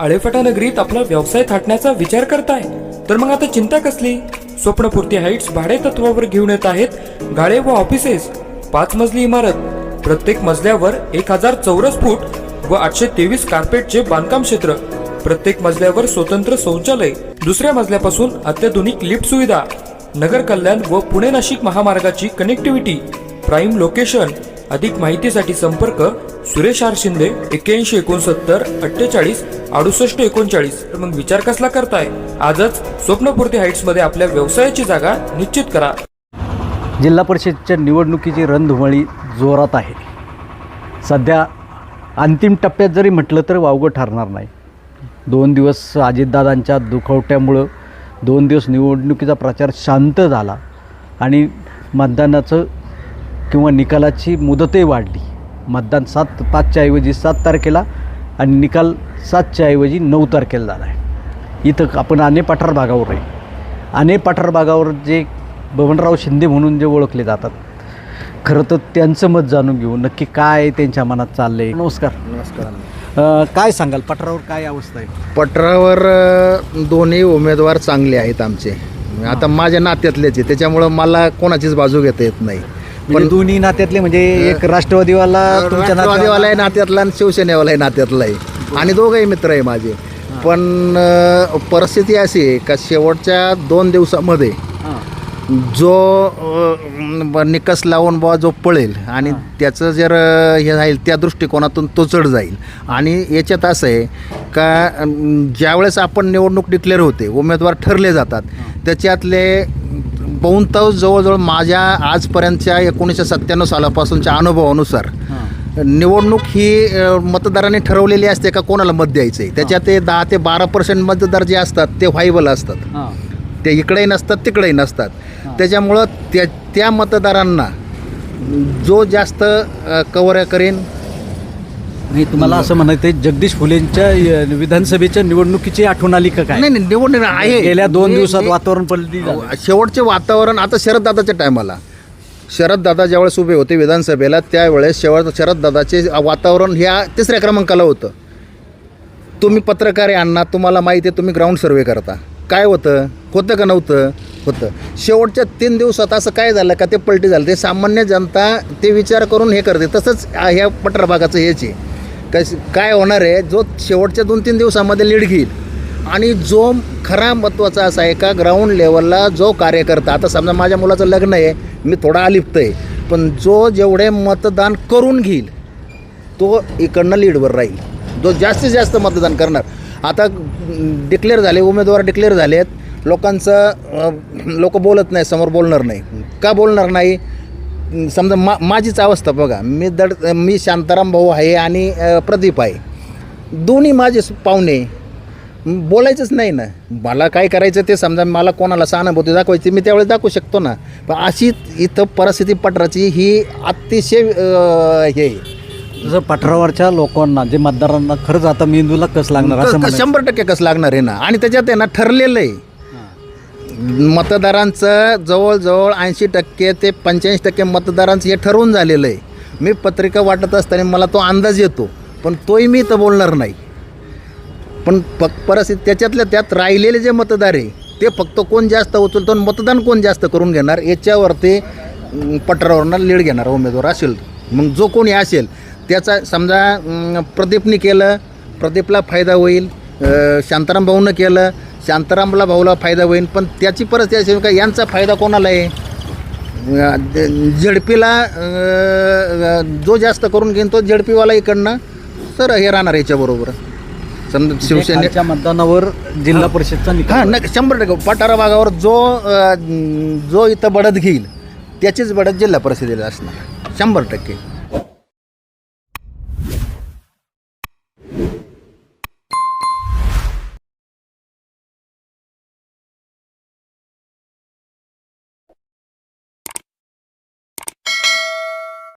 आळेफाटा नगरीत आपला व्यवसाय थाटण्याचा विचार करताय तर मग आता चिंता कसली? स्वप्नपूर्ती हाईट्स भाडे तत्वावर घेऊन येत आहेत गाळे व ऑफिसेस. 5 मजली इमारत, प्रत्येक मजल्यावर 1000 चौरस फूट व 823 कार्पेटचे बांधकाम क्षेत्र, प्रत्येक मजल्यावर स्वतंत्र शौचालय, दुसऱ्या मजल्यापासून अत्याधुनिक लिफ्ट सुविधा, नगर कल्याण व पुणे नाशिक महामार्गाची कनेक्टिव्हिटी, प्राईम लोकेशन. अधिक माहितीसाठी संपर्क सुरेश आर शिंदे 8169 48 68 39. तर मग विचार कसला करताय? आजच स्वप्नपूर्ती हाईट्स मध्ये आपल्या व्यवसायाची जागा निश्चित करा. जिल्हा परिषदेच्या निवडणुकीची रणधुमाळी जोरात आहे. सध्या अंतिम टप्प्यात जरी म्हटलं तर वावगं ठरणार नाही. 2 दिवस अजितदादांच्या दुखवट्यामुळं 2 दिवस निवडणुकीचा प्रचार शांत झाला आणि मतदानाचं किंवा निकालाची मुदतही वाढली. मतदान 5च्या ऐवजी 7 तारखेला आणि निकाल 7च्या ऐवजी 9 तारखेला झाला आहे. इथं आपण आने पठार भागावर आहे. आने पठार भागावर जे बबनराव शिंदे म्हणून जे ओळखले जातात, खरं तर त्यांचं मत जाणून घेऊ नक्की काय त्यांच्या मनात चाललं आहे. नमस्कार. काय सांगाल, पठारावर काय अवस्था आहे? पठारावर दोन्ही उमेदवार चांगले आहेत आमचे. आता माझ्या नात्यातलेच आहे, त्याच्यामुळं मला कोणाचीच बाजू घेता येत नाही. पण दोन्ही नात्यातले म्हणजे एक राष्ट्रवादीवाला तुमच्या राष्ट्रवादीवाला आहे नात्यातला आणि शिवसेनेवाला आहे नात्यातला आहे आणि दोघंही मित्र आहे माझे. पण परिस्थिती अशी आहे का शेवटच्या 2 दिवसामध्ये जो निकष लावून बुवा जो पळेल आणि त्याचं जर हे राहील त्या दृष्टिकोनातून तो चढ जाईल. आणि याच्यात असं आहे का ज्यावेळेस आपण निवडणूक डिक्लेअर होते, उमेदवार ठरले जातात, त्याच्यातले बहुतांश जवळजवळ माझ्या आजपर्यंतच्या 1997 सालापासूनच्या अनुभवानुसार निवडणूक ही मतदारांनी ठरवलेली असते का कोणाला मत द्यायचं आहे. त्याच्यात ते 10 ते 12% मतदार जे असतात ते व्हायबल असतात, ते इकडेही नसतात तिकडेही नसतात. त्याच्यामुळं त्या मतदारांना जो जास्त कव्हर करेन. नाही, तुम्हाला असं म्हणायचं आहे जगदीश फुलेंच्या विधानसभेच्या निवडणुकीची आठवण आली का? काय नाही नाही, निवडणूक आहे. गेल्या 2 दिवसात वातावरण पलटी शेवटचे वातावरण आता शरददादाच्या टायमाला शरददादा ज्यावेळेस उभे होते विधानसभेला त्यावेळेस शरददादाचे वातावरण ह्या 3ऱ्या क्रमांकाला होतं. तुम्ही पत्रकार आहे अण्णा, तुम्हाला माहिती आहे, तुम्ही ग्राउंड सर्वे करता. काय होतं का नव्हतं? होतं. शेवटच्या 3 दिवसात असं काय झालं का ते पलटी झालं. ते सामान्य जनता ते विचार करून हे करते. तसंच ह्या पठार भागाचं हेच आहे. काय होणार आहे, जो शेवटच्या 2-3 दिवसामध्ये लीड घेईल आणि जो खरा महत्त्वाचा असा आहे का ग्राउंड लेवलला जो कार्यकर्ता, आता समजा माझ्या मुलाचं लग्न आहे, मी थोडा अलिप्त आहे, पण जो जेवढे मतदान करून घेईल तो इकडनं लीडवर राहील. जो जास्तीत जास्त मतदान करणार. आता डिक्लेअर झाले, उमेदवार डिक्लेअर झालेत, लोक बोलत नाही, समोर बोलणार नाही. का बोलणार नाही? समजा माझीच अवस्था बघा, मी शांताराम भाऊ आहे आणि प्रदीप आहे, दोन्ही माझे पाहुणे. बोलायचंच नाही ना. मला काय करायचं ते समजा, मला कोणाला सहानुभूती दाखवायची मी त्यावेळेस दाखवू शकतो ना. पण अशी इथं परिस्थिती पठाराची ही अतिशय हे जसं पठारावरच्या लोकांना जे मतदारांना खरंच आता मेंदूला कस लागणार असं 100% कस लागणार आहे ना. आणि त्याच्यात आहे ना ठरलेलं आहे मतदारांचं जवळजवळ 80% ते 85% मतदारांचं हे ठरवून झालेलं आहे. मी पत्रिका वाटत असताना मला तो अंदाज येतो, पण तोही मी इथं बोलणार नाही. पण परिस्थिती त्याच्यातल्या त्यात राहिलेले जे मतदार आहे ते फक्त कोण जास्त उचलतो, मतदान कोण जास्त करून घेणार याच्यावरती पठारावरनं लीड घेणार उमेदवार असेल. मग जो कोणी असेल त्याचा समजा प्रदीपने केलं, प्रदीपला फायदा होईल. शांताराम भाऊनं केलं, शांतारामला भाऊला फायदा होईल. पण त्याची परिस्थिती असेल का यांचा फायदा कोणाला आहे? झडपीला जो जास्त करून घेईन तो झडपीवाला इकडनं सर हे राहणार याच्याबरोबर. समजा शिवसेनेच्या मतदानावर जिल्हा परिषदचा निकाल 100% पठारा भागावर जो इथं बढत घेईल त्याचीच बढत जिल्हा परिषदेला असणार 100%.